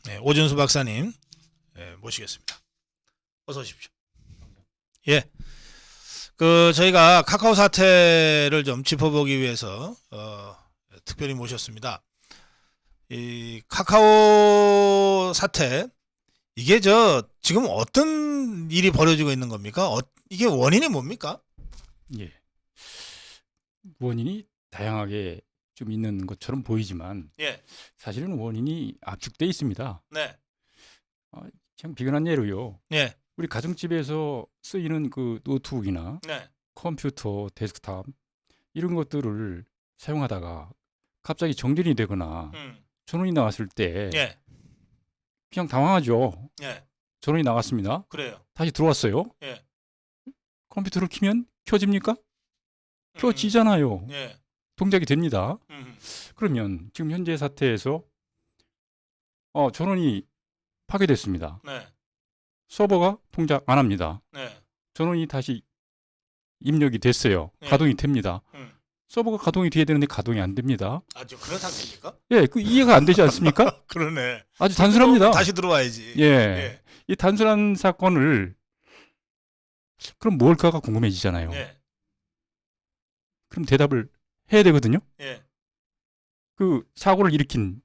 네, 오준수 박사님 모시겠습니다. 어서 오십시오. 예, 저희가 카카오 사태를 좀 짚어보기 위해서 특별히 모셨습니다. 이 카카오 사태 이게 지금 어떤 일이 벌어지고 있는 겁니까? 이게 원인이 뭡니까? 예. 원인이 다양하게 좀 있는 것처럼 보이지만 예, 사실은 원인이 압축돼 있습니다. 네, 참 비근한 예로요. 예, 우리 가정집에서 쓰이는 그 노트북이나 네, 컴퓨터, 데스크탑 이런 것들을 사용하다가 갑자기 정전이 되거나 전원이 나왔을 때 예, 그냥 당황하죠. 예, 전원이 나갔습니다. 그래요. 다시 들어왔어요. 예, 컴퓨터를 키면 켜집니까? 켜지잖아요. 예, 동작이 됩니다. 음, 그러면 지금 현재 사태에서 전원이 파괴됐습니다. 네, 서버가 동작 안 합니다. 네, 전원이 다시 입력이 됐어요. 예. 가동이 됩니다. 서버가 가동이 돼야 되는데 가동이 안 됩니다. 아주 그런 상태입니까? 예, 그 이해가 안 되지 않습니까? 그러네. 아주 단순합니다. 다시 들어와야지. 예, 예, 이 단순한 사건을 그럼 뭘까가 궁금해지잖아요. 예, 그럼 대답을 해야 되거든요. 예, 그 사고를 일으킨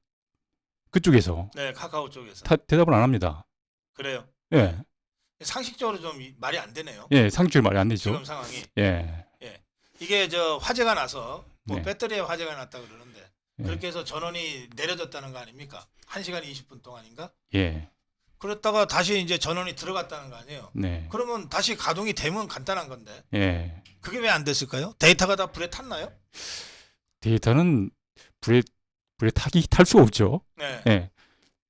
그쪽에서 네, 카카오 쪽에서. 대답을 안 합니다. 그래요. 예, 상식적으로 좀 말이 안 되네요. 예, 상식적으로 말이 안 되죠. 지금 상황이. 예, 이게 화재가 나서 네. 배터리에 화재가 났다 그러는데 예, 그렇게 해서 전원이 내려졌다는 거 아닙니까? 1시간 20분 동안인가? 예, 그랬다가 다시 이제 전원이 들어갔다는 거 아니에요? 네, 그러면 다시 가동이 되면 간단한 건데 예. 그게 왜 안 됐을까요? 데이터가 다 불에 탔나요? 데이터는 불에 탈 수가 없죠. 네. 예,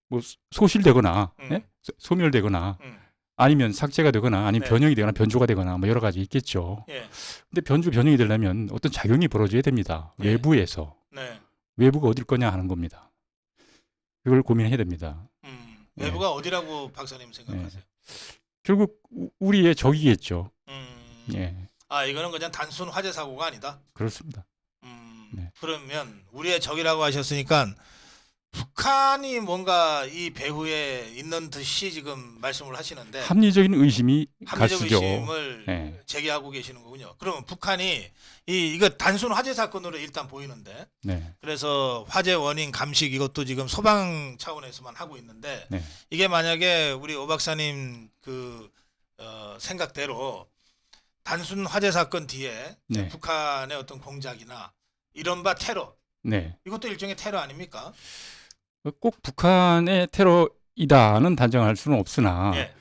뭐 소실되거나 음. 소멸되거나 음. 아니면 삭제가 되거나 아니면 네. 변형이 되거나 변조가 되거나 뭐 여러 가지 있겠죠. 예. 근데 변형이 되려면 어떤 작용이 벌어져야 됩니다. 네. 외부에서. 네. 외부가 어딜 거냐 하는 겁니다. 그걸 고민해야 됩니다. 네. 외부가 어디라고 박사님 생각하세요? 결국 우리의 적이겠죠. 음. 예, 아, 이거는 그냥 단순 화재 사고가 아니다. 그렇습니다. 네. 그러면 우리의 적이라고 하셨으니까 북한이 뭔가 이 배후에 있는 듯이 지금 말씀을 하시는데 합리적인 의심이 합리적 가시죠. 의심을 네. 제기하고 계시는 거군요. 그러면 북한이 이거 단순 화재 사건으로 일단 보이는데 네. 그래서 화재 원인 감식 이것도 지금 소방 차원에서만 하고 있는데 네. 이게 만약에 우리 오 박사님 생각대로 단순 화재 사건 뒤에 네. 북한의 어떤 공작이나 이른바 테러 네. 이것도 일종의 테러 아닙니까? 꼭 북한의 테러이다는 단정할 수는 없으나 예.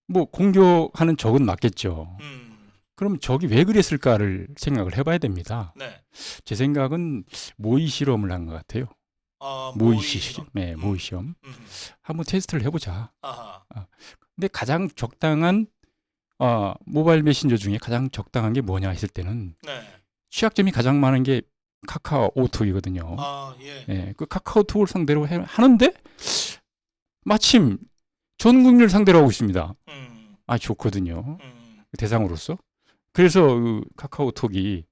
뭐 공격하는 적은 맞겠죠. 음. 그럼 적이 왜 그랬을까를 생각을 해봐야 됩니다. 네. 제 생각은 모의 실험을 한 것 같아요. 모의 모의 실험. 네, 모의 시험. 음. 한번 테스트를 해보자. 아하. 근데 가장 적당한 모바일 메신저 중에 가장 적당한 게 뭐냐 했을 때는 네. 취약점이 가장 많은 게 카카오톡이거든요. 아, 예. 예, 그 카카오톡을 상대로 하는데 마침 전 국민을 상대로 하고 있습니다. 좋거든요. 대상으로서. 그래서 그 카카오톡이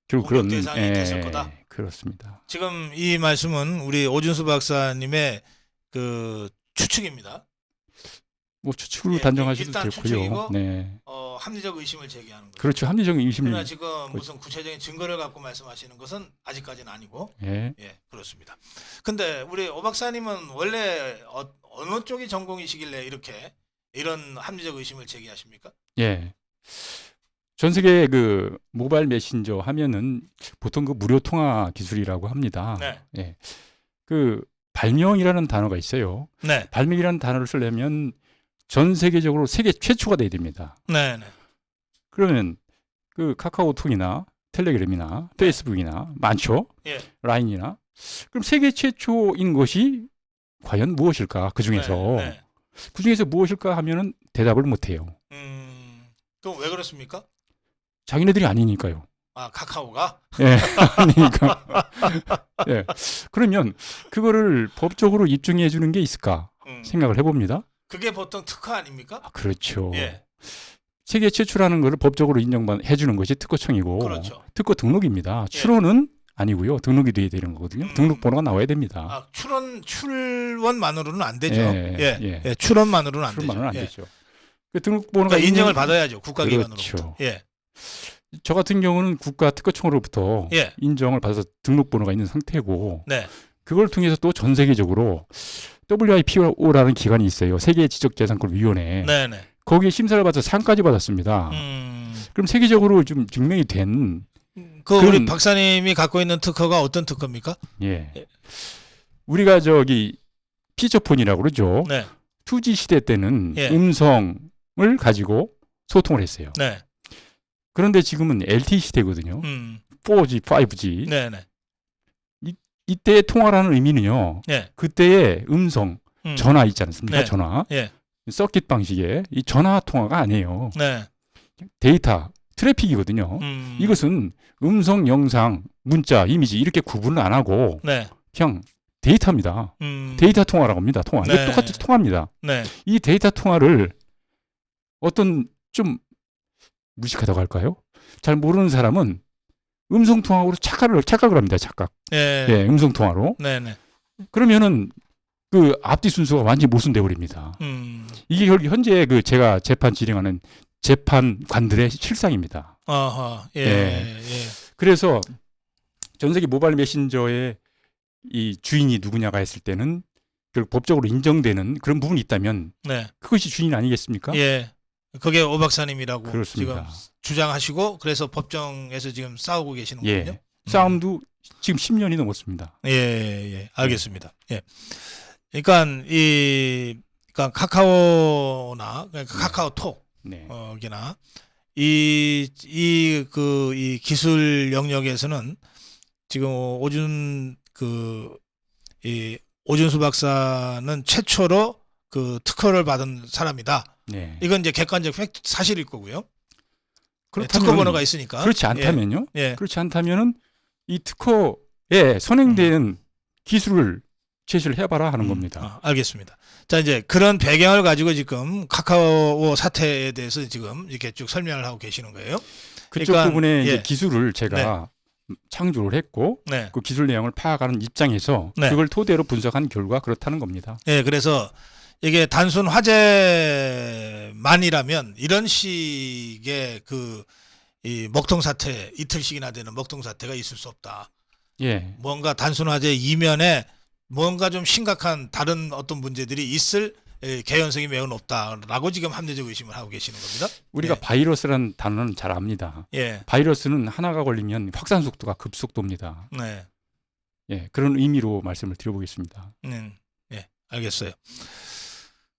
결국 공격 그런 대상이 됐을 거다. 그렇습니다. 지금 이 말씀은 우리 오준수 박사님의 그 추측입니다. 뭐 추측으로 예, 단정하셔도 일단 되고요. 추측이고, 네, 합리적 의심을 제기하는 거죠. 그렇죠. 합리적인 의심을. 그러나 지금 무슨 구체적인 증거를 갖고 말씀하시는 것은 아직까지는 아니고, 예, 예, 그렇습니다. 근데 우리 오 박사님은 원래 어느 쪽이 전공이시길래 이런 합리적 의심을 제기하십니까? 예. 전 세계 그 모바일 메신저 하면은 보통 그 무료 통화 기술이라고 합니다. 네. 예. 그 발명이라는 단어가 있어요. 네, 발명이라는 단어를 쓰려면 전 세계적으로 세계 최초가 돼야 됩니다. 네, 네. 그러면 그 카카오톡이나 텔레그램이나 페이스북이나 많죠. 예. 라인이나. 그럼 세계 최초인 것이 과연 무엇일까? 그 중에서 네. 그 중에서 무엇일까 하면은 대답을 못 해요. 그럼 왜 그렇습니까? 자기네들이 아니니까요. 아, 카카오가? 예, 아니니까. 예. 그러면 그거를 법적으로 입증해 주는 게 있을까 생각을 해봅니다. 그게 보통 특허 아닙니까? 그렇죠. 예. 세계 최초라는 것을 법적으로 인정해 주는 것이 특허청이고 그렇죠. 특허 등록입니다. 출원은 아니고요. 등록이 돼야 되는 거거든요. 등록번호가 나와야 됩니다. 아, 출원만으로는 안 되죠. 예, 예, 예. 예, 출원만으로는 안 되죠. 출원만은 안 예. 되죠. 그 등록번호가 그러니까 인정을 있는- 받아야죠. 국가기관으로부터. 그렇죠. 예, 저 같은 경우는 국가특허청으로부터 예, 인정을 받아서 등록번호가 있는 상태고 네, 그걸 통해서 또 전 세계적으로 WIPO라는 기관이 있어요. 세계 지적재산권위원회. 네, 네. 거기에 심사를 받아서 상까지 받았습니다. 그럼 세계적으로 좀 증명이 된 그 그럼- 우리 박사님이 갖고 있는 특허가 어떤 특허입니까? 예. 우리가 저기 피처폰이라고 그러죠. 네, 2G 시대 때는 예. 음성을 가지고 소통을 했어요. 네, 그런데 지금은 LTE 시대거든요. 4G, 5G. 네, 네, 이때의 통화라는 의미는요. 네, 그때의 음성, 전화 있지 않습니까? 네. 전화. 예, 서킷 방식의 이 전화 통화가 아니에요. 네, 데이터, 트래픽이거든요. 이것은 음성, 영상, 문자, 이미지 이렇게 구분을 안 하고 네, 그냥 데이터입니다. 데이터 통화라고 합니다. 통화. 네. 이거 똑같이 통화입니다. 네, 이 데이터 통화를 어떤 좀 무식하다고 할까요? 잘 모르는 사람은 음성 통화로 착각을 합니다. 착각. 예, 예, 음성 통화로. 네, 네, 그러면은 그 앞뒤 순서가 완전히 모순돼 버립니다. 이게 현재 그 제가 재판 진행하는 재판관들의 실상입니다. 아하, 예, 예. 예, 그래서 전 세계 모바일 메신저의 이 주인이 누구냐가 했을 때는 결국 법적으로 인정되는 그런 부분이 있다면 네, 그것이 주인 아니겠습니까? 예. 그게 오 박사님이라고 그렇습니다. 지금 주장하시고 그래서 법정에서 지금 싸우고 계시는 거군요. 예. 싸움도 지금 10년이 넘었습니다. 예, 예, 알겠습니다. 예. 그러니까 그러니까 카카오나 그러니까 카카오톡 네. 기나 이 기술 영역에서는 지금 오준수 박사는 최초로 그 특허를 받은 사람이다. 네. 이건 이제 객관적 팩트 사실일 거고요. 그렇다면- 특허 번호가 있으니까. 그렇지 않다면요? 예. 그렇지 않다면은 이 특허에 선행된 기술을 제시를 해봐라 하는 겁니다. 알겠습니다. 자, 이제 그런 배경을 가지고 지금 카카오 사태에 대해서 지금 이렇게 쭉 설명을 하고 계시는 거예요. 그쪽 그러니까, 부분에 이제 예. 기술을 제가 창조를 했고 네. 그 기술 내용을 파악하는 입장에서 네. 그걸 토대로 분석한 결과 그렇다는 겁니다. 예, 그래서 이게 단순 화재만이라면 이런 식의 이 먹통 사태, 이틀씩이나 되는 먹통 사태가 있을 수 없다. 예. 뭔가 단순 화재 이면에 뭔가 좀 심각한 다른 어떤 문제들이 있을 개연성이 매우 높다라고 지금 합리적 의심을 하고 계시는 겁니다. 우리가 예. 바이러스라는 단어는 잘 압니다. 예, 바이러스는 하나가 걸리면 확산 속도가 급속도입니다. 네, 예, 그런 의미로 말씀을 드려보겠습니다. 예, 알겠어요.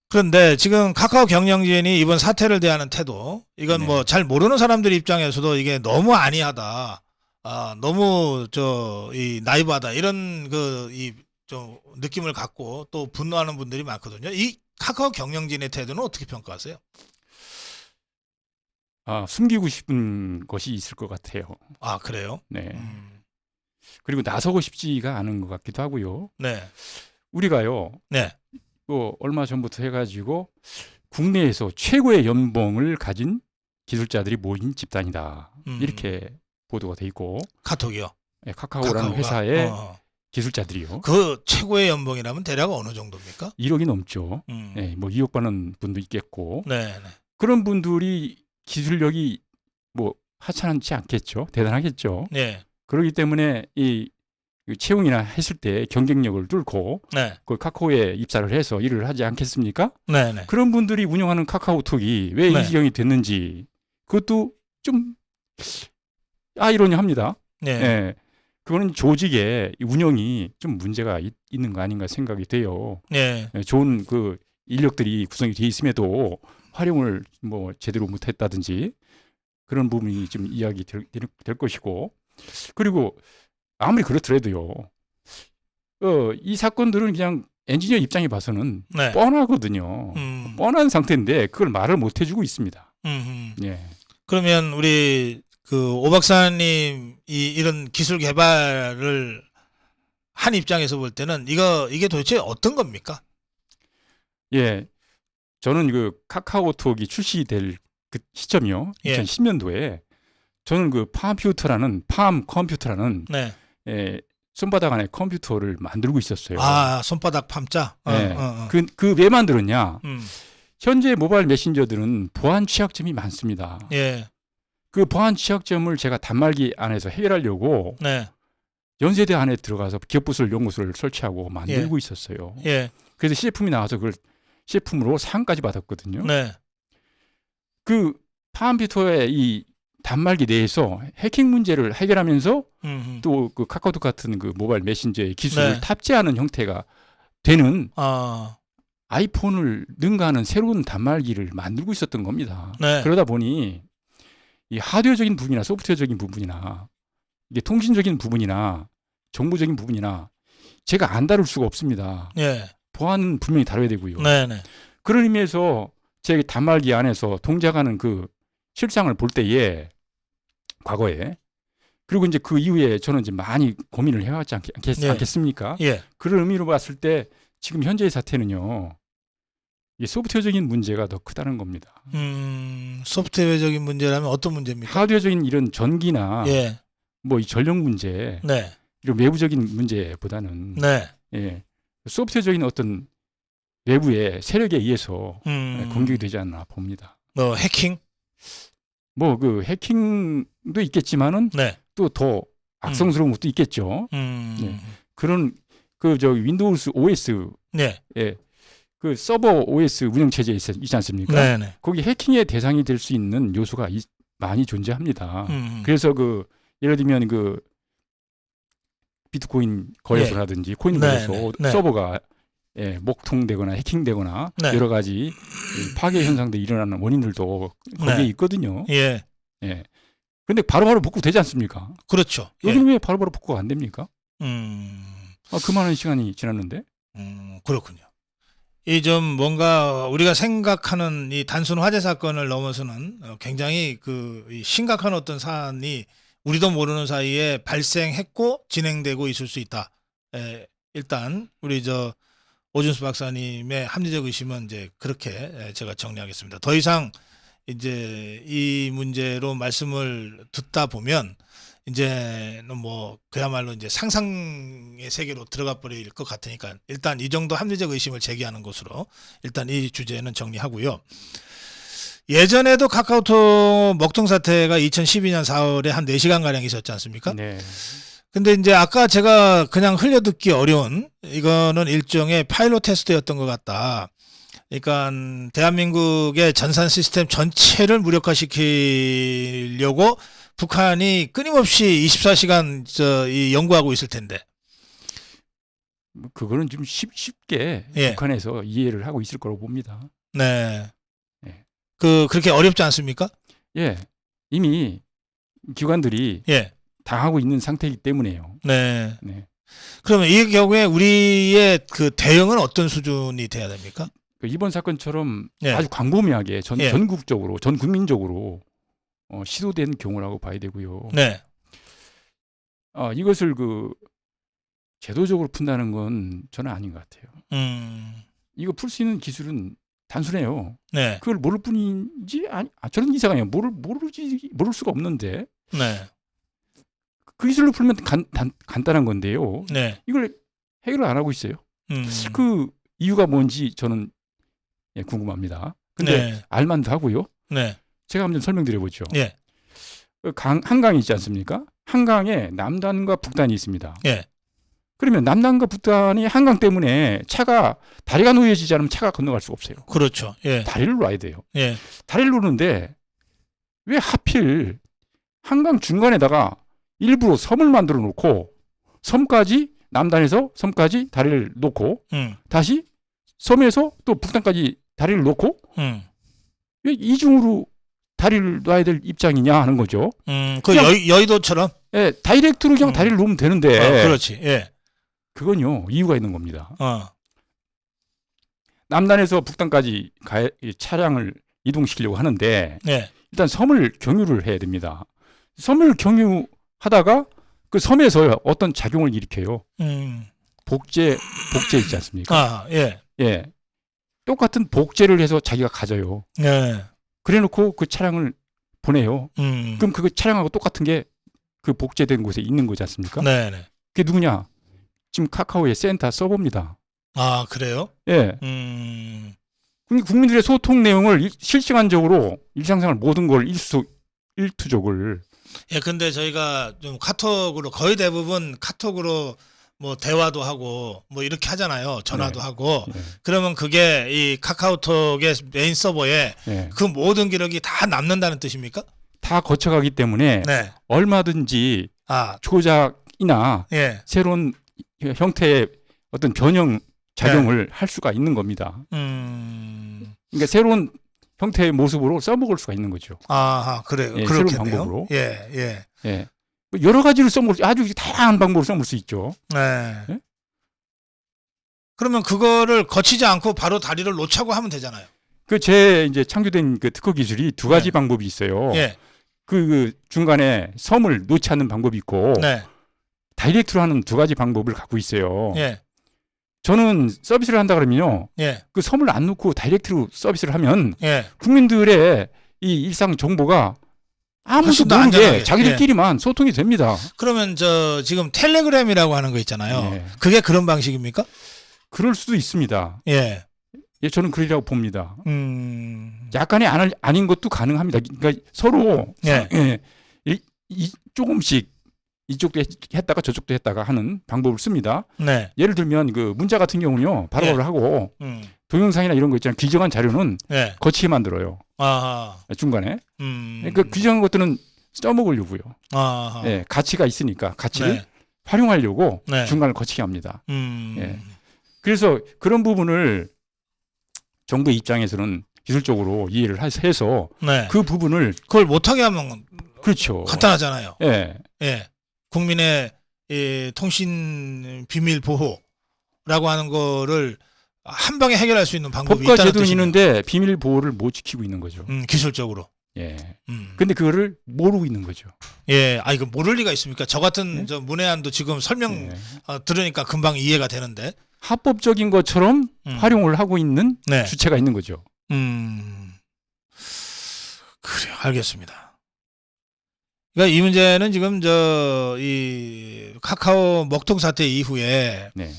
그런데 지금 카카오 경영진이 이번 사태를 대하는 태도, 이건 네. 뭐 잘 모르는 사람들 입장에서도 이게 너무 안이하다, 너무 이 나이브하다 이런 좀 느낌을 갖고 또 분노하는 분들이 많거든요. 이 카카오 경영진의 태도는 어떻게 평가하세요? 숨기고 싶은 것이 있을 것 같아요. 아, 그래요? 네. 그리고 나서고 싶지가 않은 것 같기도 하고요. 네, 우리가요, 네, 얼마 전부터 해가지고 국내에서 최고의 연봉을 가진 기술자들이 모인 집단이다. 이렇게 보도가 돼 있고, 카톡이요. 예, 카카오라는 카카오가? 회사의 기술자들이요. 그 최고의 연봉이라면 대략 어느 정도입니까? 1억이 넘죠. 음. 예, 뭐 2억 받는 분도 있겠고, 네, 네. 그런 분들이 기술력이 뭐 하찮지 않겠죠. 대단하겠죠. 네, 그렇기 때문에 이 채용이나 했을 때 경쟁력을 뚫고 네, 그 카카오에 입사를 해서 일을 하지 않겠습니까? 네, 네. 그런 분들이 운영하는 카카오톡이 왜 네. 이 지경이 됐는지 그것도 좀 아이러니합니다. 네. 예. 그거는 조직의 운영이 좀 문제가 있는 거 아닌가 생각이 돼요. 네. 예, 좋은 그 인력들이 구성이 돼 있음에도 활용을 뭐 제대로 못했다든지 그런 부분이 좀 이야기 될 것이고, 그리고 아무리 그렇더라도요, 이 사건들은 그냥 엔지니어 입장에 봐서는 네. 뻔하거든요. 뻔한 상태인데 그걸 말을 못 해주고 있습니다. 예. 그러면 우리 오 박사님 이런 기술 개발을 한 입장에서 볼 때는 이게 도대체 어떤 겁니까? 예. 저는 그 카카오톡이 출시될 그 시점이요. 예. 2010년도에 저는 그 팜 컴퓨터라는 네. 손바닥 안에 컴퓨터를 만들고 있었어요. 아, 손바닥 팜자. 예. 그 왜 만들었냐? 현재 모바일 메신저들은 보안 취약점이 많습니다. 예. 그 보안 취약점을 제가 단말기 안에서 해결하려고 네. 연세대 안에 들어가서 기업부설 연구소를 설치하고 만들고 있었어요. 예. 그래서 CF품이 나와서 그걸 CF품으로 상까지 받았거든요. 네. 그 팜피터의 이 단말기 내에서 해킹 문제를 해결하면서 또 그 카카오톡 같은 그 모바일 메신저의 기술을 네. 탑재하는 형태가 되는 아, 아이폰을 능가하는 새로운 단말기를 만들고 있었던 겁니다. 네. 그러다 보니 이 하드웨어적인 부분이나 소프트웨어적인 부분이나 이게 통신적인 부분이나 정보적인 부분이나 제가 안 다룰 수가 없습니다. 예. 보안은 분명히 다뤄야 되고요. 네네. 그런 의미에서 제 단말기 안에서 동작하는 그 실상을 볼 때에 과거에 그리고 이제 그 이후에 저는 이제 많이 고민을 해왔지 예. 않겠습니까? 예. 그런 의미로 봤을 때 지금 현재의 사태는요. 이 소프트웨어적인 문제가 더 크다는 겁니다. 소프트웨어적인 문제라면 어떤 문제입니까? 하드웨어적인 이런 전기나 예. 뭐 이 전력 문제 네. 이런 외부적인 문제보다는 네. 예, 소프트웨어적인 어떤 외부의 세력에 의해서 공격이 되지 않나 봅니다. 뭐 해킹? 뭐 그 해킹도 있겠지만은 네. 또 더 악성스러운 것도 있겠죠. 네. 그런 그 저 윈도우스 OS 네. 예, 그 서버 OS 운영 체제에 있지 않습니까? 네네. 거기 해킹의 대상이 될 수 있는 요소가 많이 존재합니다. 그래서 그 예를 들면 그 비트코인 거래소라든지 코인 거래소 네. 서버가 목통되거나 해킹되거나 네. 여러 가지 파괴 현상들이 일어나는 원인들도 거기에 네. 있거든요. 예. 예. 근데 바로바로 복구되지 않습니까? 그렇죠. 여기는 왜 바로바로 복구가 안 됩니까? 그 많은 시간이 지났는데. 그렇군요. 이 좀 뭔가 우리가 생각하는 이 단순 화재 사건을 넘어서는 굉장히 이 심각한 어떤 사안이 우리도 모르는 사이에 발생했고 진행되고 있을 수 있다. 일단 우리 오준수 박사님의 합리적 의심은 이제 그렇게 제가 정리하겠습니다. 더 이상 이제 이 문제로 말씀을 듣다 보면 이제는 뭐 그야말로 이제 상상의 세계로 들어가 버릴 것 같으니까 일단 이 정도 합리적 의심을 제기하는 것으로 일단 이 주제는 정리하고요. 예전에도 카카오톡 먹통 사태가 2012년 4월에 한 4시간 가량 있었지 않습니까? 네. 근데 이제 아까 제가 그냥 흘려듣기 어려운 이거는 일종의 파일럿 테스트였던 것 같다. 그러니까 대한민국의 전산 시스템 전체를 무력화시키려고 북한이 끊임없이 24시간 이 연구하고 있을 텐데. 그거는 좀 쉽게 예. 북한에서 이해를 하고 있을 거라고 봅니다. 네. 예. 그렇게 어렵지 않습니까? 예. 이미 기관들이 예. 다 하고 있는 상태이기 때문에요. 네. 네. 그러면 이 경우에 우리의 그 대응은 어떤 수준이 돼야 됩니까? 이번 사건처럼 예. 아주 광범위하게 예. 전국적으로 전 국민적으로 시도된 경우라고 봐야 되고요. 네. 이것을 제도적으로 푼다는 건 저는 아닌 것 같아요. 이거 풀 수 있는 기술은 단순해요. 네. 그걸 모를 뿐이지 저는 이상해요. 모를 수가 없는데 네. 그 기술로 풀면 간단한 건데요. 네. 이걸 해결을 안 하고 있어요. 그 이유가 뭔지 저는 궁금합니다. 근데 네. 알만도 하고요. 네. 제가 한번 설명드려보죠. 예. 한강이 있지 않습니까? 한강에 남단과 북단이 있습니다. 예. 그러면 남단과 북단이 한강 때문에 다리가 놓여지지 않으면 차가 건너갈 수가 없어요. 그렇죠. 예. 다리를 놔야 돼요. 예. 다리를 놓는데 왜 하필 한강 중간에다가 일부러 섬을 만들어 놓고 남단에서 섬까지 다리를 놓고 다시 섬에서 또 북단까지 다리를 놓고 왜 이중으로 다리를 놔야 될 입장이냐 하는 거죠. 여의도처럼? 예, 다이렉트로 그냥 다리를 놓으면 되는데. 그렇지. 예. 그건요, 이유가 있는 겁니다. 어. 남단에서 북단까지 차량을 이동시키려고 하는데, 네. 일단 섬을 경유를 해야 됩니다. 섬을 경유하다가 그 섬에서 어떤 작용을 일으켜요. 복제 있지 않습니까? 아, 예. 예. 똑같은 복제를 해서 자기가 가져요. 네. 그래 놓고 그 차량을 보내요. 음. 그럼 그 차량하고 똑같은 게 그 복제된 곳에 있는 거지 않습니까? 네네. 그게 누구냐? 지금 카카오의 센터 서버입니다. 아, 그래요? 예. 국민들의 소통 내용을 실시간적으로 일상생활 모든 걸 일투족을. 예, 근데 저희가 좀 카톡으로 거의 대부분 카톡으로 뭐 대화도 하고 뭐 이렇게 하잖아요. 전화도 네. 하고. 예. 그러면 그게 이 카카오톡의 메인 서버에 예. 그 모든 기록이 다 남는다는 뜻입니까? 다 거쳐가기 때문에 네. 얼마든지 아, 조작이나 예. 새로운 형태의 어떤 변형 작용을 할 수가 있는 겁니다. 그러니까 새로운 형태의 모습으로 써먹을 수가 있는 거죠. 아하, 그래요. 예, 그렇겠네요. 새로운 방법으로. 예, 예. 예. 여러 가지로 써먹을 아주 다양한 방법으로 써먹을 수 있죠. 네. 예? 그러면 그거를 거치지 않고 바로 다리를 놓자고 하면 되잖아요. 그 제 이제 창조된 그 특허 기술이 두 가지 네. 방법이 있어요. 예. 그 중간에 섬을 놓지 않는 방법이 있고 네. 다이렉트로 하는 두 가지 방법을 갖고 있어요. 예. 저는 서비스를 한다 그러면요. 예. 그 섬을 안 놓고 다이렉트로 서비스를 하면 예. 국민들의 이 일상 정보가 아무도 훨씬 더 모르게 안전하게. 자기들끼리만 소통이 됩니다. 그러면 저 지금 텔레그램이라고 하는 거 있잖아요. 예. 그게 그런 방식입니까? 그럴 수도 있습니다. 예. 예, 저는 그러리라고 봅니다. 음. 약간의 아닌 것도 가능합니다. 그러니까 서로 예. 예, 조금씩 이쪽도 했다가 저쪽도 했다가 하는 방법을 씁니다. 네. 예를 들면 그 문자 같은 경우는요. 바로바로 예. 하고 음. 동영상이나 이런 거 있잖아요. 규정한 자료는 예. 거치게 만들어요. 아하. 중간에. 음. 그 규정한 것들은 써먹으려고요. 아하. 예, 가치가 있으니까 가치를 네. 활용하려고 네. 중간을 거치게 합니다. 음. 예. 그래서 그런 부분을 정부 입장에서는 기술적으로 이해를 해서 네. 그 부분을 그걸 못하게 하면 그렇죠. 간단하잖아요. 예, 예. 국민의 이 통신 비밀 보호라고 하는 거를 한 방에 해결할 수 있는 방법이 법과 있다는 제도는 뜻이네요. 있는데 비밀 보호를 못 지키고 있는 거죠. 기술적으로. 예. 음. 근데 그거를 모르고 있는 거죠. 예. 아, 이거 모를 리가 있습니까? 저 같은 예? 저 문외한도 지금 설명 예. 들으니까 금방 이해가 되는데. 합법적인 것처럼 활용을 하고 있는 네. 주체가 있는 거죠. 그래요. 알겠습니다. 그러니까 이 문제는 지금 이 카카오 먹통 사태 이후에 네.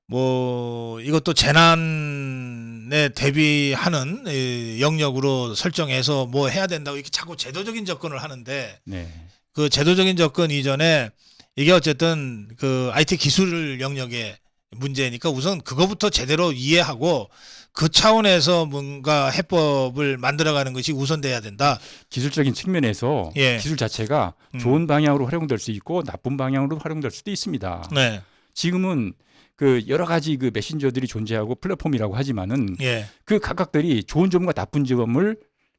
뭐 이것도 재난에 대비하는 이 영역으로 설정해서 뭐 해야 된다고 이렇게 자꾸 제도적인 접근을 하는데 네. 그 제도적인 접근 이전에 이게 어쨌든 그 IT 기술 영역의 문제니까 우선 그거부터 제대로 이해하고 그 차원에서 뭔가 해법을 만들어가는 것이 우선돼야 된다. 기술적인 측면에서 예. 기술 자체가 좋은 방향으로 활용될 수 있고 나쁜 방향으로 활용될 수도 있습니다. 네. 지금은 그 여러 가지 그 메신저들이 존재하고 플랫폼이라고 하지만은 예. 그 각각들이 좋은 점과 나쁜 점을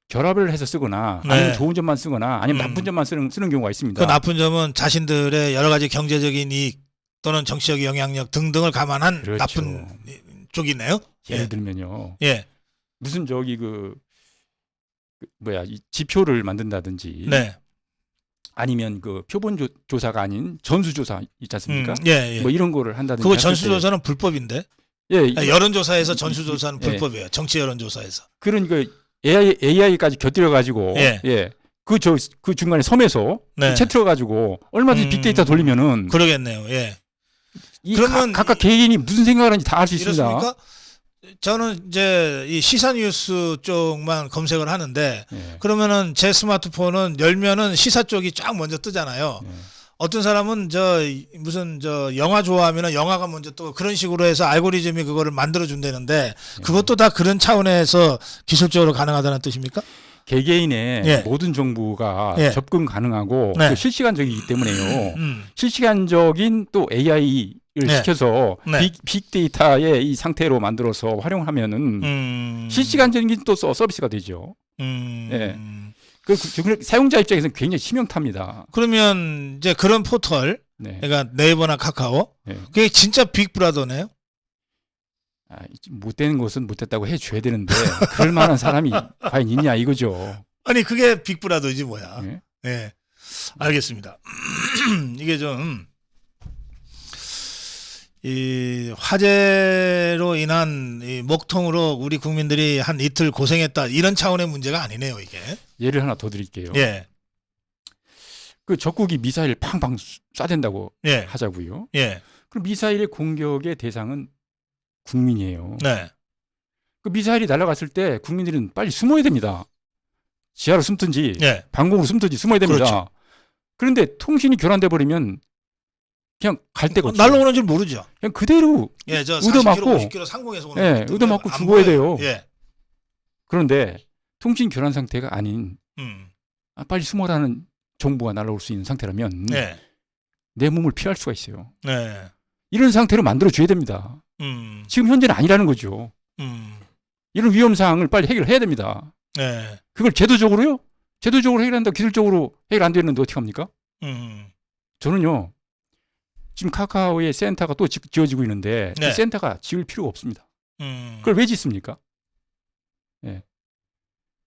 결합을 해서 쓰거나 네. 아니면 좋은 점만 쓰거나 아니면 나쁜 점만 쓰는 경우가 있습니다. 그 나쁜 점은 자신들의 여러 가지 경제적인 이익 또는 정치적 영향력 등등을 감안한 그렇죠. 나쁜 쪽이네요. 예를 예. 들면요. 예. 무슨 저기 이 지표를 만든다든지 네. 아니면 그 표본 조사가 아닌 전수조사 있지 않습니까? 예, 예. 뭐 이런 거를 한다든지 그거 했을 전수조사는 불법인데. 때, 예, 아니, 여론조사에서 전수조사는 예. 불법이에요. 정치 여론조사에서. 그런 그 AI까지 곁들여 가지고 예. 그 중간에 섬에서 네. 채틀어 가지고 얼마든지 빅데이터 돌리면은 그러겠네요. 예. 이 그러면 각각 개인이 무슨 생각을 하는지 다 알 수 있습니다. 이렇습니까? 저는 이제 이 시사 뉴스 쪽만 검색을 하는데 예. 그러면은 제 스마트폰은 열면은 시사 쪽이 쫙 먼저 뜨잖아요. 예. 어떤 사람은 무슨 영화 좋아하면 영화가 먼저 또 그런 식으로 해서 알고리즘이 그거를 만들어 준다는데 그것도 다 그런 차원에서 기술적으로 가능하다는 뜻입니까? 개개인의 예. 모든 정보가 예. 접근 가능하고 네. 또 실시간적이기 때문에요. 음. 실시간적인 또 AI를 네. 시켜서 네. 빅데이터의 이 상태로 만들어서 활용하면은 실시간적인 또 서비스가 되죠. 예. 그 사용자 입장에서는 굉장히 치명타입니다. 그러면 이제 그런 포털, 네. 그러니까 네이버나 카카오, 네. 그게 진짜 빅브라더네요. 못되는 것은 못했다고 해줘야 되는데 그럴 만한 사람이 과연 있냐 이거죠. 아니 그게 빅브라더지 뭐야. 네. 네. 알겠습니다. 이게 좀 이 화재로 인한 이 먹통으로 우리 국민들이 한 이틀 고생했다 이런 차원의 문제가 아니네요 이게. 예를 하나 더 드릴게요. 예. 그 적국이 미사일 팡팡 쏴댄다고 예. 하자고요. 예. 그럼 미사일의 공격의 대상은 국민이에요. 네. 그 미사일이 날아갔을 때 국민들은 빨리 숨어야 됩니다. 지하로 숨든지 예. 방공으로 숨든지 숨어야 됩니다. 그렇죠. 그런데 통신이 교란돼 버리면 그냥 갈 데가 없어요. 날라오는 줄 모르죠. 그냥 그대로 예, 저 의도 40km, 맞고, 50km 상공에서 오는 예, 것들 의도 맞고 안 죽어야 보여요. 돼요. 예. 그런데 통신 교란 상태가 아닌 음. 빨리 숨어라는 정보가 날아올 수 있는 상태라면 네. 내 몸을 피할 수가 있어요. 네. 이런 상태로 만들어줘야 됩니다. 지금 현재는 아니라는 거죠. 이런 위험 사항을 빨리 해결해야 됩니다. 네. 그걸 제도적으로요? 제도적으로 해결한다 기술적으로 해결 안 되는데 어떻게 합니까? 저는요. 지금 카카오의 센터가 또 지어지고 있는데 네. 그 센터가 지을 필요가 없습니다. 그걸 왜 짓습니까? 예.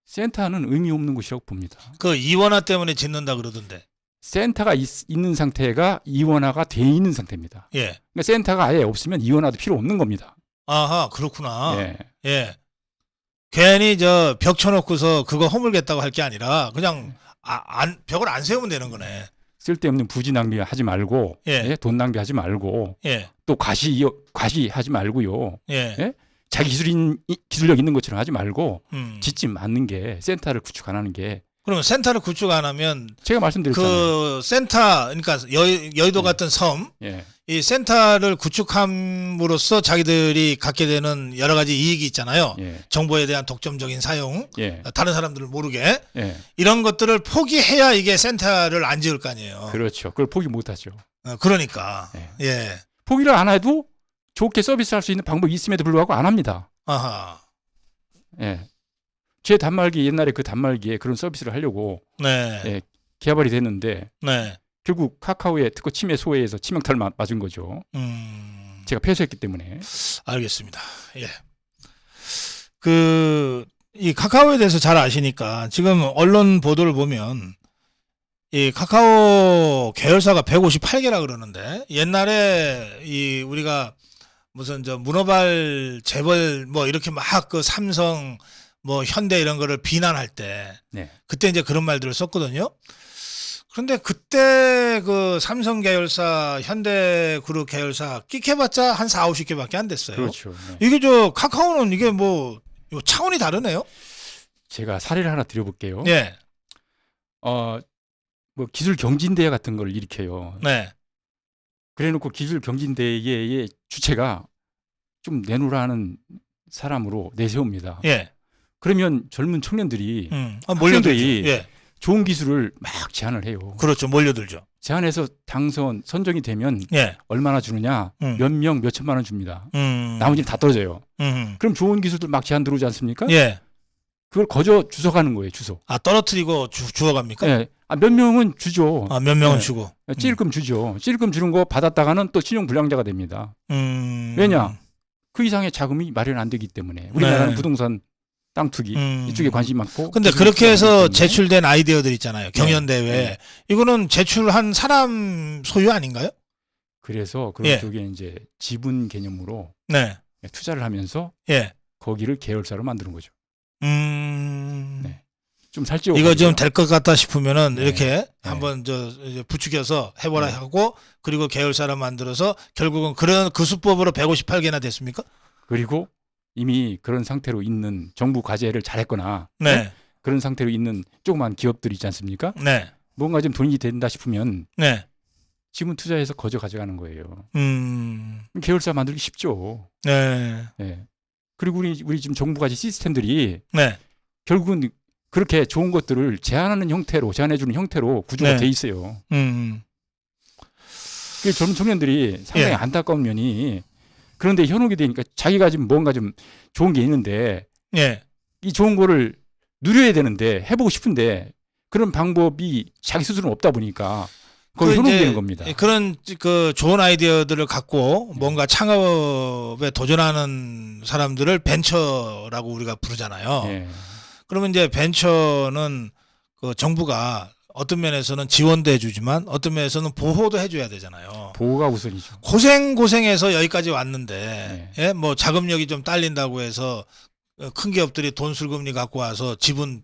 센터는 의미 없는 곳이라고 봅니다. 그 이원화 때문에 짓는다 그러던데. 센터가 있는 상태가 이원화가 돼 있는 상태입니다. 예. 그러니까 센터가 아예 없으면 이원화도 필요 없는 겁니다. 아하, 그렇구나. 예. 예. 괜히 저 벽 쳐놓고서 그거 허물겠다고 할 게 아니라 그냥 벽을 안 세우면 되는 거네. 쓸데없는 부지 낭비하지 말고 예. 예? 돈 낭비하지 말고 예. 또 과시하지 말고요. 예. 예? 자기 기술력 있는 것처럼 하지 말고 짓지 않는 게 센터를 구축 안 하는 게 그러면 센터를 구축 안 하면 제가 말씀드렸잖아요. 그 센터 그러니까 여의도 같은 섬 예. 이 센터를 구축함으로써 자기들이 갖게 되는 여러 가지 이익이 있잖아요. 예. 정보에 대한 독점적인 사용, 예. 다른 사람들을 모르게 예. 이런 것들을 포기해야 이게 센터를 안 지을 거 아니에요. 그렇죠. 그걸 포기 못 하죠. 그러니까. 예. 예. 포기를 안 해도 좋게 서비스할 수 있는 방법이 있음에도 불구하고 안 합니다. 아하. 예. 제 단말기 옛날에 그 단말기에 그런 서비스를 하려고 네. 예, 개발이 됐는데 네. 결국 카카오의 특허 침해 소해에서 치명타를 맞은 거죠. 제가 폐쇄했기 때문에. 알겠습니다. 예. 이 카카오에 대해서 잘 아시니까 지금 언론 보도를 보면 이 카카오 계열사가 158개라 그러는데 옛날에 우리가 무슨 문어발 재벌 뭐 이렇게 막 그 삼성 뭐 현대 이런 거를 비난할 때 네. 그때 이제 그런 말들을 썼거든요. 그런데 그때 그 삼성 계열사, 현대그룹 계열사 끽해봤자 한 4, 50개밖에 안 됐어요. 그렇죠. 네. 이게 카카오는 이게 뭐 차원이 다르네요. 제가 사례를 하나 드려볼게요. 예. 뭐 기술 경진대회 같은 걸 일으켜요. 네. 그래놓고 기술 경진대회의 주체가 좀 내놓으라는 사람으로 내세웁니다. 예. 그러면 젊은 청년들이 몰려들죠. 예. 좋은 기술을 막 제안을 해요. 그렇죠. 몰려들죠. 제안해서 선정이 되면 예. 얼마나 주느냐? 몇 명, 몇 천만 원 줍니다. 나머지는 다 떨어져요. 그럼 좋은 기술들 막 제안 들어오지 않습니까? 예. 그걸 주워가는 거예요. 주워. 떨어뜨리고 주워갑니까? 예. 몇 명은 주죠. 몇 명은 예. 주고. 찔끔 주죠. 찔끔 주는 거 받았다가는 또 신용불량자가 됩니다. 왜냐? 그 이상의 자금이 마련 안 되기 때문에. 우리나라는 네. 부동산 땅 투기 이쪽에 관심이 많고. 근데 그렇게 해서 제출된 아이디어들 있잖아요. 경연대회. 네. 이거는 제출한 사람 소유 아닌가요? 그래서 그런 쪽에 이제 지분 개념으로 네. 투자를 하면서 예. 거기를 계열사로 만드는 거죠. 네. 좀 살찌워. 이거 좀 될 것 같다 싶으면은 네. 이렇게 네. 한번 부추겨서 해보라 네. 하고 그리고 계열사를 만들어서 결국은 그 수법으로 158개나 됐습니까? 그리고 이미 그런 상태로 있는 정부 과제를 잘했거나 네. 그런 상태로 있는 조그만 기업들이 있지 않습니까? 네. 뭔가 좀 돈이 된다 싶으면 네. 지분 투자해서 거저 가져가는 거예요. 계열사 만들기 쉽죠. 네. 네. 그리고 우리 지금 정부 과제 시스템들이 네. 결국은 그렇게 좋은 것들을 제안해주는 형태로 구조가 네. 돼 있어요. 그 젊은 청년들이 상당히 예. 안타까운 면이 그런데 현혹이 되니까 자기가 지금 뭔가 좀 좋은 게 있는데 예. 이 좋은 거를 누려야 되는데 해보고 싶은데 그런 방법이 자기 스스로는 없다 보니까 거기 현혹되는 겁니다. 그런 좋은 아이디어들을 갖고 뭔가 창업에 도전하는 사람들을 벤처라고 우리가 부르잖아요. 예. 그러면 이제 벤처는 그 정부가 어떤 면에서는 지원도 해주지만 어떤 면에서는 보호도 해줘야 되잖아요. 보호가 우선이죠. 고생해서 여기까지 왔는데 예? 뭐 자금력이 좀 딸린다고 해서 큰 기업들이 돈 술금리 갖고 와서 지분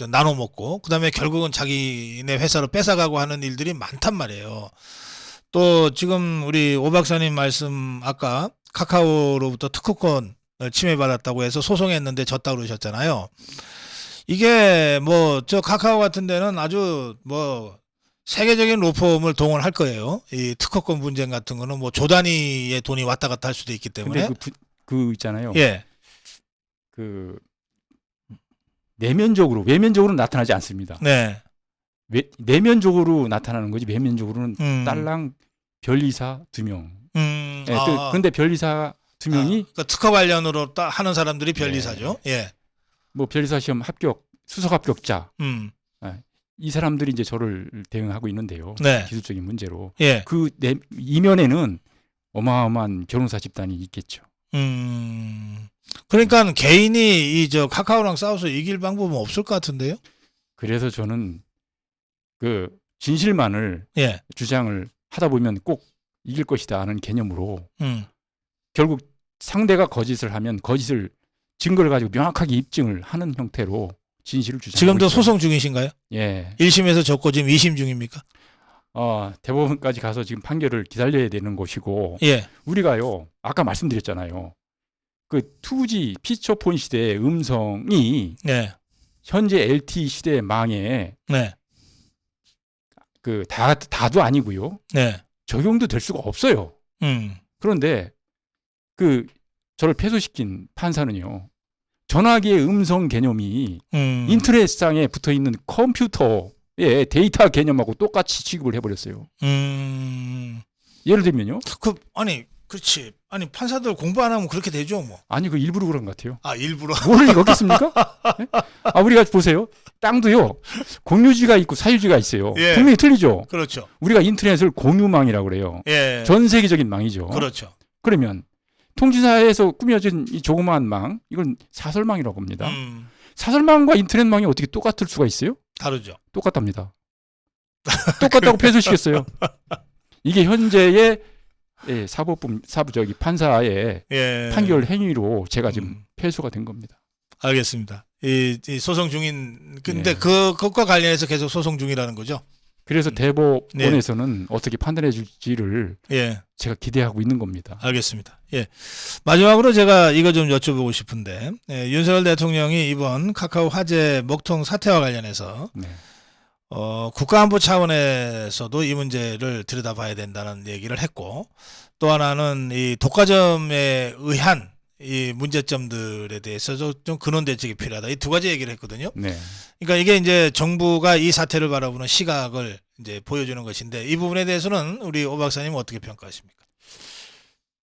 나눠 먹고 그다음에 결국은 자기네 회사로 뺏어가고 하는 일들이 많단 말이에요. 또 지금 우리 오 박사님 말씀 아까 카카오로부터 특허권 침해받았다고 해서 소송했는데 졌다 그러셨잖아요. 이게 뭐 저 카카오 같은 데는 아주 뭐 세계적인 로펌을 동원할 거예요. 이 특허권 분쟁 같은 거는 뭐 조 단위의 돈이 왔다 갔다 할 수도 있기 근데 때문에. 그 있잖아요. 예. 그 내면적으로 외면적으로는 나타나지 않습니다. 네. 내면적으로 나타나는 거지 외면적으로는 음. 딸랑 별이사 2명. 예, 아. 그런데 별이사 2명이 그러니까 특허 관련으로 하는 사람들이 변리사죠. 예. 뭐 별이사 시험 합격 수석 합격자 이 사람들이 이제 저를 대응하고 있는데요. 네. 기술적인 문제로 예. 그 이면에는 어마어마한 변호사 집단이 있겠죠. 그러니까 개인이 이 저 카카오랑 싸워서 이길 방법은 없을 것 같은데요. 그래서 저는 그 진실만을 예. 주장을 하다 보면 꼭 이길 것이다 하는 개념으로 결국 상대가 거짓을 하면 거짓을 증거를 가지고 명확하게 입증을 하는 형태로 진실을 주장하고 지금도 있죠. 소송 중이신가요? 예. 1심에서 졌고 지금 2심 중입니까? 대법원까지 가서 지금 판결을 기다려야 되는 것이고 예. 우리가요 아까 말씀드렸잖아요. 그 2G 피처폰 시대의 음성이 네. 현재 LTE 시대의 망에 네. 그 다도 아니고요. 네. 적용도 될 수가 없어요. 그런데 그 저를 패소시킨 판사는요. 전화기의 음성 개념이 인터넷상에 붙어 있는 컴퓨터의 데이터 개념하고 똑같이 취급을 해버렸어요. 예를 들면요. 아니 그렇지. 아니 판사들 공부 안 하면 그렇게 되죠 뭐. 아니 그 일부러 그런 것 같아요. 아 일부러. 모를 리가 없겠습니까? 네? 우리가 보세요. 땅도요. 공유지가 있고 사유지가 있어요. 예. 분명히 틀리죠. 그렇죠. 우리가 인터넷을 공유망이라고 그래요. 예. 전 세계적인 망이죠. 그렇죠. 그러면 통신사에서 꾸며진 이 조그마한 망, 이건 사설망이라고 합니다. 사설망과 인터넷망이 어떻게 똑같을 수가 있어요? 다르죠. 똑같답니다. 똑같다고 패소시켰어요. 이게 현재의 사부적인 판사의 예. 판결 행위로 제가 지금 패소가 된 겁니다. 알겠습니다. 이 소송 중인 근데 예. 그것과 관련해서 계속 소송 중이라는 거죠. 그래서 대법원에서는 어떻게 판단해 줄지를 예. 제가 기대하고 있는 겁니다. 알겠습니다. 예. 마지막으로 제가 이거 좀 여쭤보고 싶은데 윤석열 대통령이 이번 카카오 화재 먹통 사태와 관련해서 네. 국가안보 차원에서도 이 문제를 들여다봐야 된다는 얘기를 했고 또 하나는 이 독과점에 의한 이 문제점들에 대해서 좀 근원 대책이 필요하다. 이 두 가지 얘기를 했거든요. 네. 그러니까 이게 이제 정부가 이 사태를 바라보는 시각을 이제 보여주는 것인데 이 부분에 대해서는 우리 오 박사님 어떻게 평가하십니까?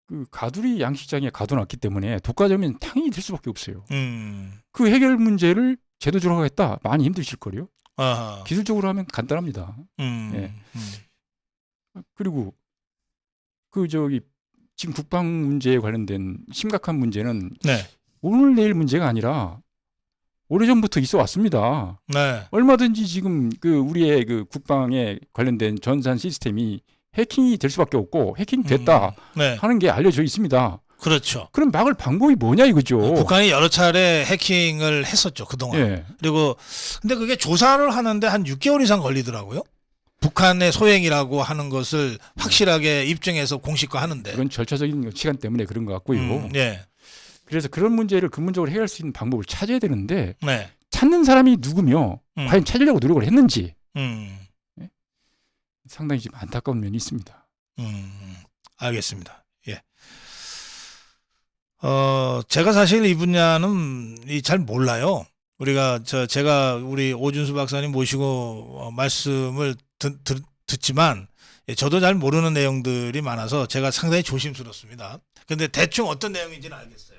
그 가두리 양식장에 가둬놨기 때문에 독과점은 당연히 될 수밖에 없어요. 그 그 해결 문제를 제도적으로 하겠다. 많이 힘드실 거요. 아하. 기술적으로 하면 간단합니다. 예. 그리고 지금 국방 문제에 관련된 심각한 문제는 네. 오늘 내일 문제가 아니라 오래전부터 있어 왔습니다. 네. 얼마든지 지금 우리의 국방에 관련된 전산 시스템이 해킹이 될 수밖에 없고 해킹됐다 네. 하는 게 알려져 있습니다. 그렇죠. 그럼 막을 방법이 뭐냐 이거죠. 북한이 여러 차례 해킹을 했었죠 그동안. 예. 그리고 근데 그게 조사를 하는데 한 6개월 이상 걸리더라고요. 북한의 소행이라고 하는 것을 확실하게 입증해서 공식화하는데. 그런 절차적인 시간 때문에 그런 것 같고요. 네. 그래서 그런 문제를 근본적으로 해결할 수 있는 방법을 찾아야 되는데 네. 찾는 사람이 누구며 과연 찾으려고 노력을 했는지 예? 상당히 좀 안타까운 면이 있습니다. 알겠습니다. 예. 제가 사실 이 분야는 잘 몰라요. 제가 우리 오준수 박사님 모시고 말씀을 듣지만 저도 잘 모르는 내용들이 많아서 제가 상당히 조심스럽습니다. 근데 대충 어떤 내용인지는 알겠어요.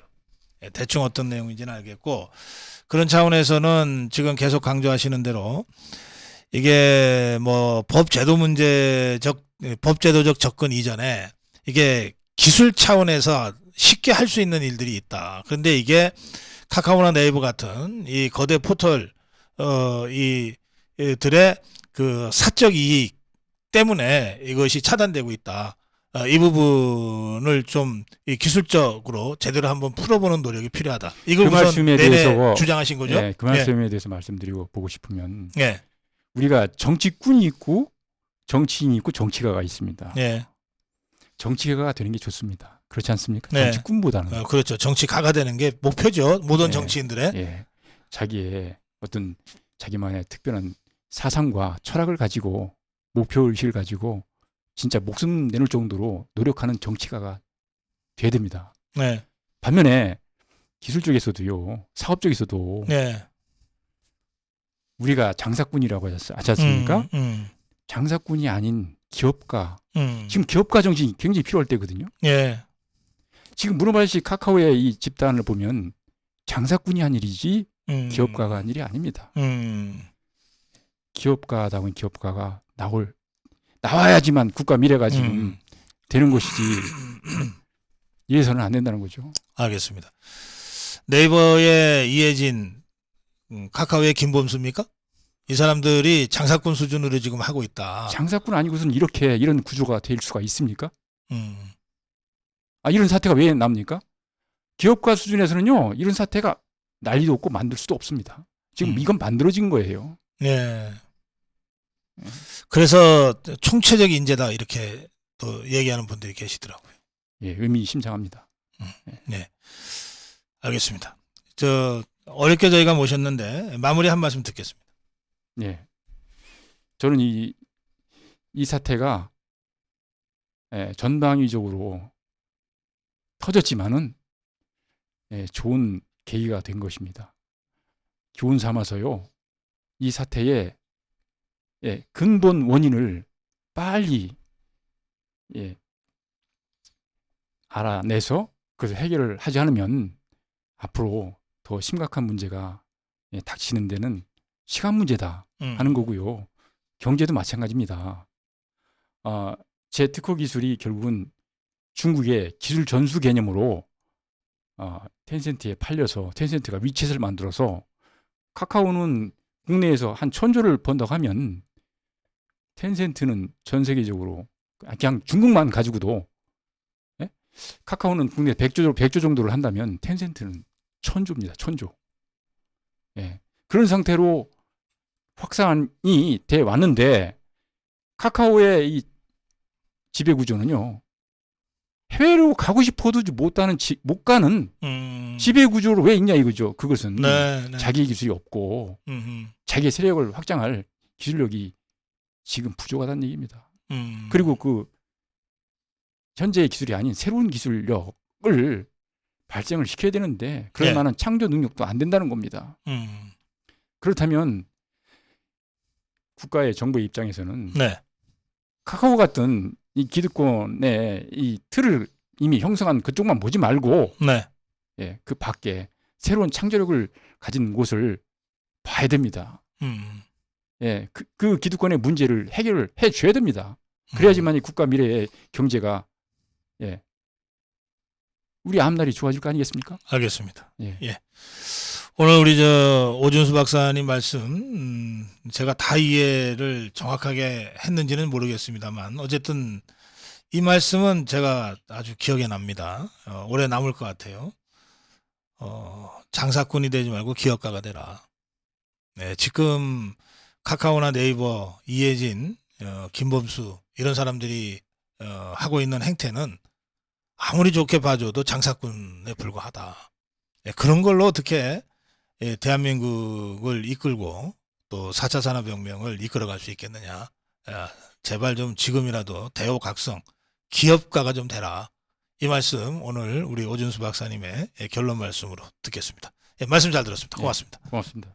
대충 어떤 내용인지는 알겠고 그런 차원에서는 지금 계속 강조하시는 대로 이게 뭐 법제도적 접근 이전에 이게 기술 차원에서 쉽게 할 수 있는 일들이 있다. 그런데 이게 카카오나 네이버 같은 이 거대 포털 이들의 그 사적 이익 때문에 이것이 차단되고 있다. 이 부분을 좀 이 기술적으로 제대로 한번 풀어보는 노력이 필요하다. 이걸 그 우선 말씀에 내내 대해서 주장하신 거죠? 예, 그 말씀에 대해서 말씀드리고 보고 싶으면 예, 우리가 정치꾼이 있고 정치인이 있고 정치가가 있습니다. 예, 정치가가 되는 게 좋습니다. 그렇지 않습니까? 네. 정치꾼보다는 그렇죠. 정치가가 되는 게 목표죠. 모든 예, 정치인들의. 예, 자기의 어떤 자기만의 특별한 사상과 철학을 가지고 목표 의식을 가지고 진짜 목숨 내놓을 정도로 노력하는 정치가가 돼야 됩니다. 네, 반면에 기술 쪽에서도요, 사업 쪽에서도 네. 우리가 장사꾼이라고 하지 않습니까? 음, 장사꾼이 아닌 기업가, 음. 지금 기업가 정신이 굉장히 필요할 때거든요. 예, 지금 문어발식 카카오의 이 집단을 보면 장사꾼이 한 일이지 기업가가 한 일이 아닙니다. 기업가다운 기업가가 나와야지만 국가 미래가 지금 되는 것이지 이래서는 안 된다는 거죠. 알겠습니다. 네이버의 이해진, 카카오의 김범수입니까? 이 사람들이 장사꾼 수준으로 지금 하고 있다. 장사꾼 아니고서는 이런 구조가 될 수가 있습니까? 음, 이런 사태가 왜 납니까? 기업가 수준에서는요, 이런 사태가 난리도 없고 만들 수도 없습니다. 지금 이건 만들어진 거예요. 네. 그래서 총체적 인재다 이렇게 또 얘기하는 분들이 계시더라고요. 예, 의미심장합니다. 네, 알겠습니다. 어렵게 저희가 모셨는데 마무리 한 말씀 듣겠습니다. 예, 저는 이 사태가 전방위적으로 터졌지만은 좋은 계기가 된 것입니다. 교훈 삼아서요, 이 사태의 근본 원인을 빨리 알아내서 그래서 해결을 하지 않으면 앞으로 더 심각한 문제가 닥치는 데는 시간 문제다 하는 거고요. 경제도 마찬가지입니다. 제 특허 기술이 결국은 중국의 기술 전수 개념으로 텐센트에 팔려서 텐센트가 위챗을 만들어서 카카오는 국내에서 한 1,000조를 번다고 하면 텐센트는 전 세계적으로 그냥 중국만 가지고도 카카오는 국내 100조 정도를 한다면 텐센트는 1,000조입니다. 1,000조. 그런 상태로 확산이 돼 왔는데 카카오의 이 지배 구조는요. 해외로 가고 싶어도 못 가는 지배 구조로 왜 있냐 이거죠. 그것은 네. 자기 기술이 없고 자기의 세력을 확장할 기술력이 지금 부족하다는 얘기입니다. 그리고 그 현재의 기술이 아닌 새로운 기술력을 발생을 시켜야 되는데 그럴 만한 창조 능력도 안 된다는 겁니다. 그렇다면 국가의 정부의 입장에서는 카카오 같은 이 기득권의 이 틀을 이미 형성한 그쪽만 보지 말고 그 밖에 새로운 창조력을 가진 곳을 봐야 됩니다. 그 기득권의 문제를 해결을 해줘야 됩니다. 그래야지만 이 국가 미래의 경제가 우리 앞날이 좋아질 거 아니겠습니까? 알겠습니다. 오늘 우리 오준수 박사님 말씀 제가 다 이해를 정확하게 했는지는 모르겠습니다만 어쨌든 이 말씀은 제가 아주 기억에 납니다. 오래 남을 것 같아요. 장사꾼이 되지 말고 기업가가 되라. 지금 카카오나 네이버, 이해진, 김범수 이런 사람들이 하고 있는 행태는 아무리 좋게 봐줘도 장사꾼에 불과하다. 그런 걸로 어떻게 대한민국을 이끌고 또 4차 산업혁명을 이끌어갈 수 있겠느냐. 제발 좀 지금이라도 대호각성 기업가가 좀 되라. 이 말씀 오늘 우리 오준수 박사님의 결론 말씀으로 듣겠습니다. 말씀 잘 들었습니다. 고맙습니다. 고맙습니다.